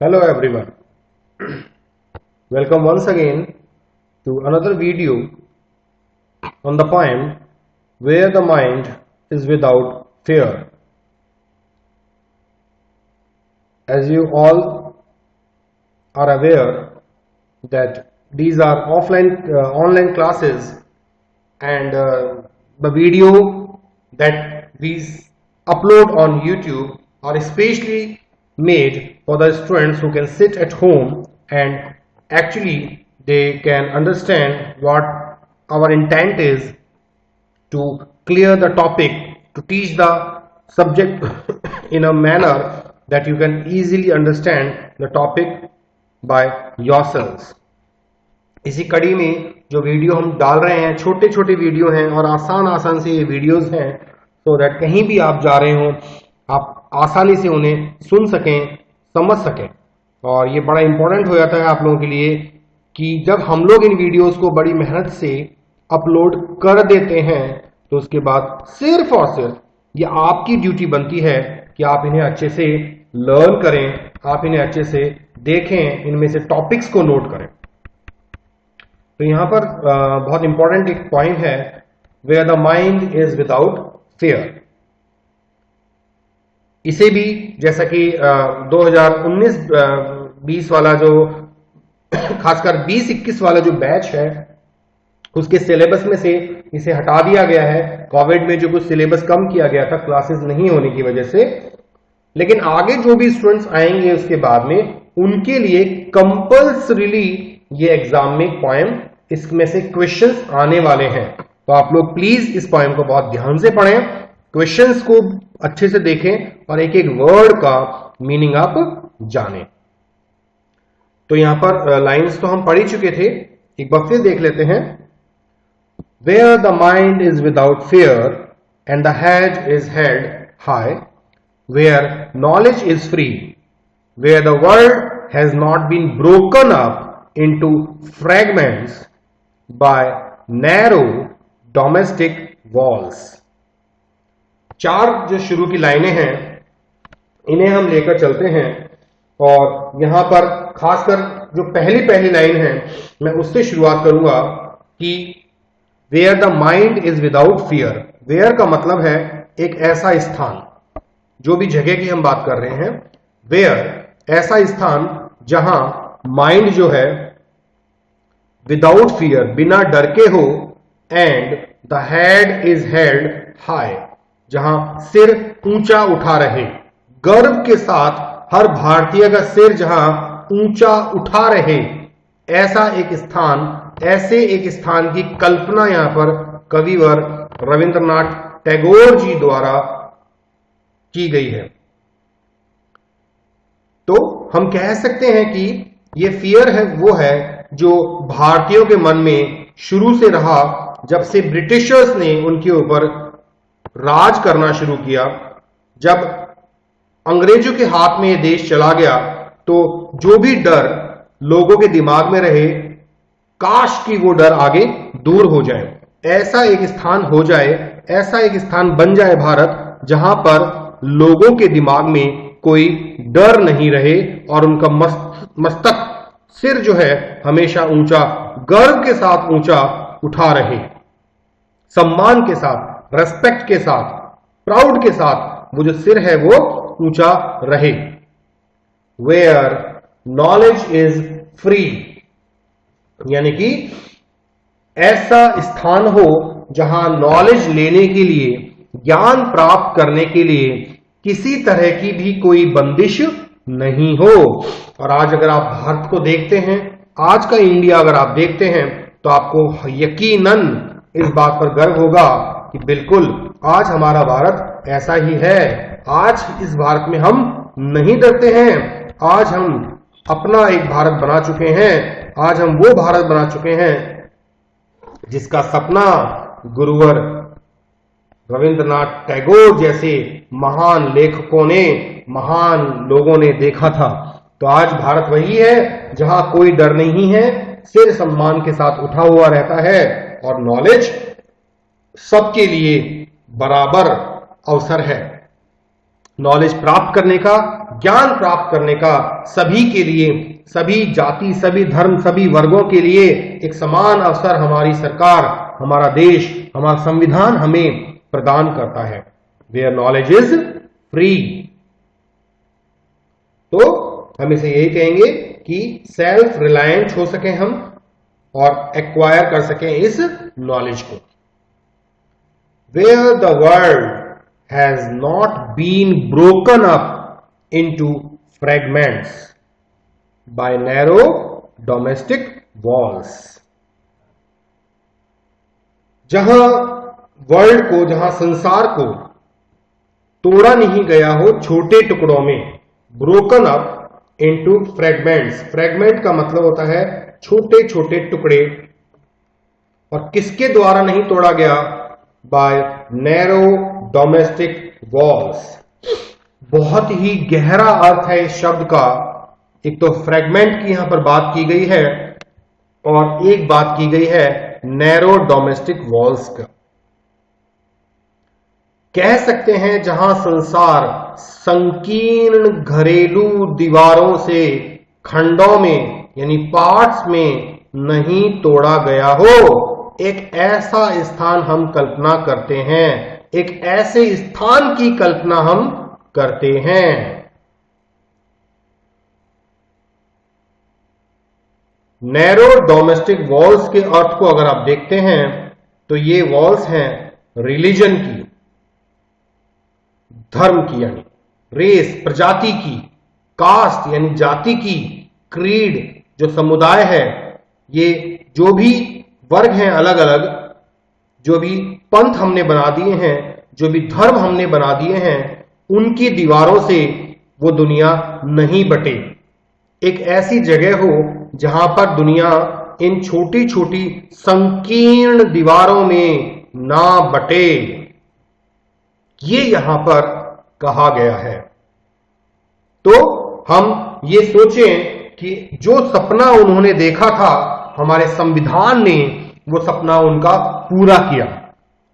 Hello everyone, welcome once again to another video on the poem Where the Mind is Without Fear. As you all are aware that these are online classes, and the video that we upload on YouTube are especially made for the students who can sit at home and actually they can understand what our intent is to clear the topic, to teach the subject in a manner that you can easily understand the topic by yourselves. इसी कड़ी में जो video हम डाल रहे हैं, छोटे छोटे वीडियो हैं और आसान से ये वीडियोस हैं, सो दैट कहीं भी आप जा रहे हो आप आसानी से उन्हें सुन सकें, समझ सकें। और ये बड़ा इंपॉर्टेंट हो जाता है आप लोगों के लिए कि जब हम लोग इन वीडियोस को बड़ी मेहनत से अपलोड कर देते हैं तो उसके बाद सिर्फ और सिर्फ ये आपकी ड्यूटी बनती है कि आप इन्हें अच्छे से लर्न करें, आप इन्हें अच्छे से देखें, इनमें से टॉपिक्स को नोट करें। तो यहां पर बहुत इंपॉर्टेंट एक पॉइंट है, where the mind is without fear. इसे भी जैसा कि 2019-20 वाला जो खासकर 20-21 वाला जो बैच है उसके सिलेबस में से इसे हटा दिया गया है। कोविड में जो कुछ सिलेबस कम किया गया था क्लासेस नहीं होने की वजह से, लेकिन आगे जो भी स्टूडेंट्स आएंगे उसके बाद में उनके लिए कंपल्सरीली ये एग्जाम में पोएम, इसमें से क्वेश्चंस आने वाले हैं। तो आप लोग प्लीज इस पोएम को बहुत ध्यान से पढ़ें, क्वेश्चंस को अच्छे से देखें और एक एक वर्ड का मीनिंग आप जानें। तो यहां पर लाइंस तो हम पढ़ ही चुके थे, एक बार फिर देख लेते हैं। Where the mind is without fear and the head is held high, where knowledge is free, where the world has not been broken up into fragments by narrow domestic walls। चार जो शुरू की लाइनें हैं इन्हें हम लेकर चलते हैं और यहां पर खासकर जो पहली लाइन है मैं उससे शुरुआत करूंगा कि where the mind is without fear. Where का मतलब है एक ऐसा स्थान, जो भी जगह की हम बात कर रहे हैं, वेयर ऐसा स्थान जहां माइंड जो है विदाउट फियर, बिना डर के हो, and the head is held high, जहां सिर ऊंचा उठा रहे, गर्व के साथ हर भारतीय का सिर जहां ऊंचा उठा रहे, ऐसा एक स्थान, ऐसे एक स्थान की कल्पना यहां पर कविवर रविंद्रनाथ टैगोर जी द्वारा की गई है। तो हम कह सकते हैं कि ये फियर है वो है जो भारतीयों के मन में शुरू से रहा, जब से ब्रिटिशर्स ने उनके ऊपर राज करना शुरू किया। जब अंग्रेजों के हाथ में ये देश चला गया तो जो भी डर लोगों के दिमाग में रहे, काश कि वो डर आगे दूर हो जाए, ऐसा एक स्थान हो जाए, ऐसा एक स्थान बन जाए भारत जहां पर लोगों के दिमाग में कोई डर नहीं रहे और उनका मस्तक, सिर जो है हमेशा ऊंचा, गर्व के साथ ऊंचा उठा रहे, सम्मान के साथ, रेस्पेक्ट के साथ, प्राउड के साथ वो जो सिर है वो ऊंचा रहे। वेयर नॉलेज इज फ्री, यानी कि ऐसा स्थान हो जहां नॉलेज लेने के लिए, ज्ञान प्राप्त करने के लिए किसी तरह की भी कोई बंदिश नहीं हो। और आज अगर आप भारत को देखते हैं, आज का इंडिया अगर आप देखते हैं तो आपको यकीनन इस बात पर गर्व होगा कि बिल्कुल आज हमारा भारत ऐसा ही है। आज इस भारत में हम नहीं डरते हैं, आज हम अपना एक भारत बना चुके हैं, आज हम वो भारत बना चुके हैं जिसका सपना गुरुवर रविंद्रनाथ टैगोर जैसे महान लेखकों ने, महान लोगों ने देखा था। तो आज भारत वही है जहां कोई डर नहीं है, सिर सम्मान के साथ उठा हुआ रहता है और नॉलेज सबके लिए बराबर अवसर है। नॉलेज प्राप्त करने का, ज्ञान प्राप्त करने का सभी के लिए, सभी जाति, सभी धर्म, सभी वर्गों के लिए एक समान अवसर हमारी सरकार, हमारा देश, हमारा संविधान हमें प्रदान करता है। Where knowledge is free. तो हम इसे यही कहेंगे कि सेल्फ रिलायंट हो सके हम और एक्वायर कर सकें इस नॉलेज को। Where the world has not been broken up into fragments by narrow domestic walls। जहां वर्ल्ड को, जहां संसार को तोड़ा नहीं गया हो छोटे टुकड़ों में, broken up into fragments. Fragment का मतलब होता है छोटे छोटे टुकड़े, और किसके द्वारा नहीं तोड़ा गया? By narrow domestic walls. बहुत ही गहरा अर्थ है इस शब्द का। एक तो फ्रैगमेंट की यहां पर बात की गई है और एक बात की गई है नैरो डोमेस्टिक वॉल्स का। कह सकते हैं जहां संसार संकीर्ण घरेलू दीवारों से, खंडों में यानी पार्ट्स में नहीं तोड़ा गया हो, एक ऐसा स्थान हम कल्पना करते हैं, एक ऐसे स्थान की कल्पना हम करते हैं। नैरो डोमेस्टिक वॉल्स के अर्थ को अगर आप देखते हैं तो ये वॉल्स हैं रिलीजन की, धर्म की यानी रेस, प्रजाति की, कास्ट यानी जाति की, क्रीड जो समुदाय है, ये जो भी वर्ग हैं अलग अलग, जो भी पंथ हमने बना दिए हैं, जो भी धर्म हमने बना दिए हैं, उनकी दीवारों से वो दुनिया नहीं बटे। एक ऐसी जगह हो जहां पर दुनिया इन छोटी छोटी संकीर्ण दीवारों में ना बटे, ये यहां पर कहा गया है। तो हम ये सोचें कि जो सपना उन्होंने देखा था, हमारे संविधान ने वो सपना उनका पूरा किया।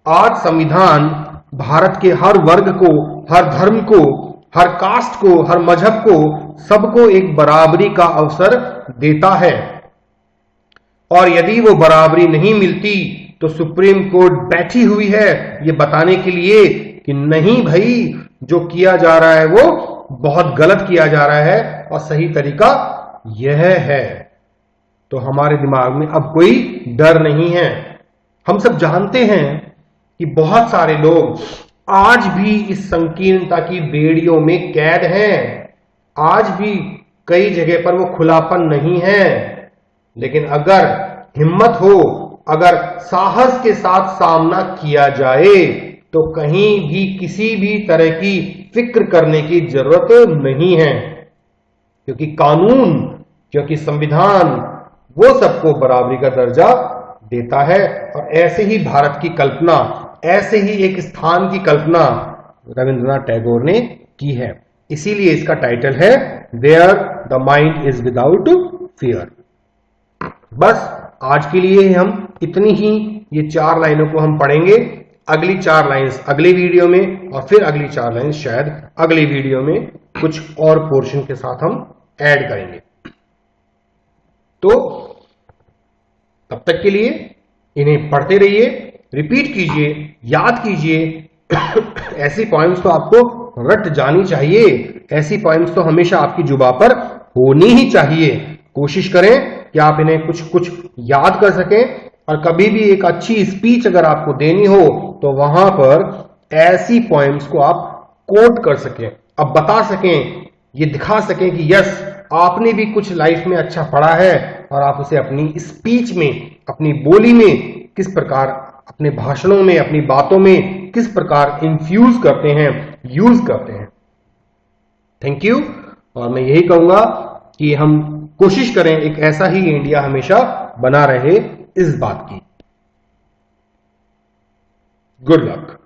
आज संविधान भारत के हर वर्ग को, हर धर्म को, हर कास्ट को, हर मजहब को, सबको एक बराबरी का अवसर देता है। और यदि वो बराबरी नहीं मिलती तो सुप्रीम कोर्ट बैठी हुई है ये बताने के लिए कि नहीं भाई, जो किया जा रहा है वो बहुत गलत किया जा रहा है और सही तरीका यह है। तो हमारे दिमाग में अब कोई डर नहीं है। हम सब जानते हैं कि बहुत सारे लोग आज भी इस संकीर्णता की बेड़ियों में कैद हैं। आज भी कई जगह पर वो खुलापन नहीं है। लेकिन अगर हिम्मत हो, अगर साहस के साथ सामना किया जाए तो कहीं भी किसी भी तरह की फिक्र करने की जरूरत नहीं है, क्योंकि कानून, क्योंकि संविधान वो सबको बराबरी का दर्जा देता है। और ऐसे ही भारत की कल्पना, ऐसे ही एक स्थान की कल्पना रविंद्रनाथ टैगोर ने की है। इसीलिए इसका टाइटल है where the mind is without fear. बस आज के लिए हम इतनी ही ये 4 लाइनों को हम पढ़ेंगे। अगली 4 लाइन्स अगले वीडियो में, और फिर अगली 4 लाइन्स शायद अगले वीडियो में कुछ और पोर्शन के साथ हम ऐड करेंगे। तो तब तक के लिए इन्हें पढ़ते रहिए, रिपीट कीजिए, याद कीजिए। ऐसी पॉइंट्स तो आपको रट जानी चाहिए, ऐसी पॉइंट्स तो हमेशा आपकी जुबान पर होनी ही चाहिए। कोशिश करें कि आप इन्हें कुछ कुछ याद कर सकें, और कभी भी एक अच्छी स्पीच अगर आपको देनी हो तो वहां पर ऐसी पॉइंट्स को आप कोट कर सकें, अब बता सकें, ये दिखा सकें कि यस आपने भी कुछ लाइफ में अच्छा पढ़ा है और आप उसे अपनी स्पीच में, अपनी बोली में किस प्रकार, अपने भाषणों में, अपनी बातों में किस प्रकार इन्फ्यूज करते हैं, यूज करते हैं। Thank you. और मैं यही कहूंगा कि हम कोशिश करें एक ऐसा ही इंडिया हमेशा बना रहे इस बात की। Good luck.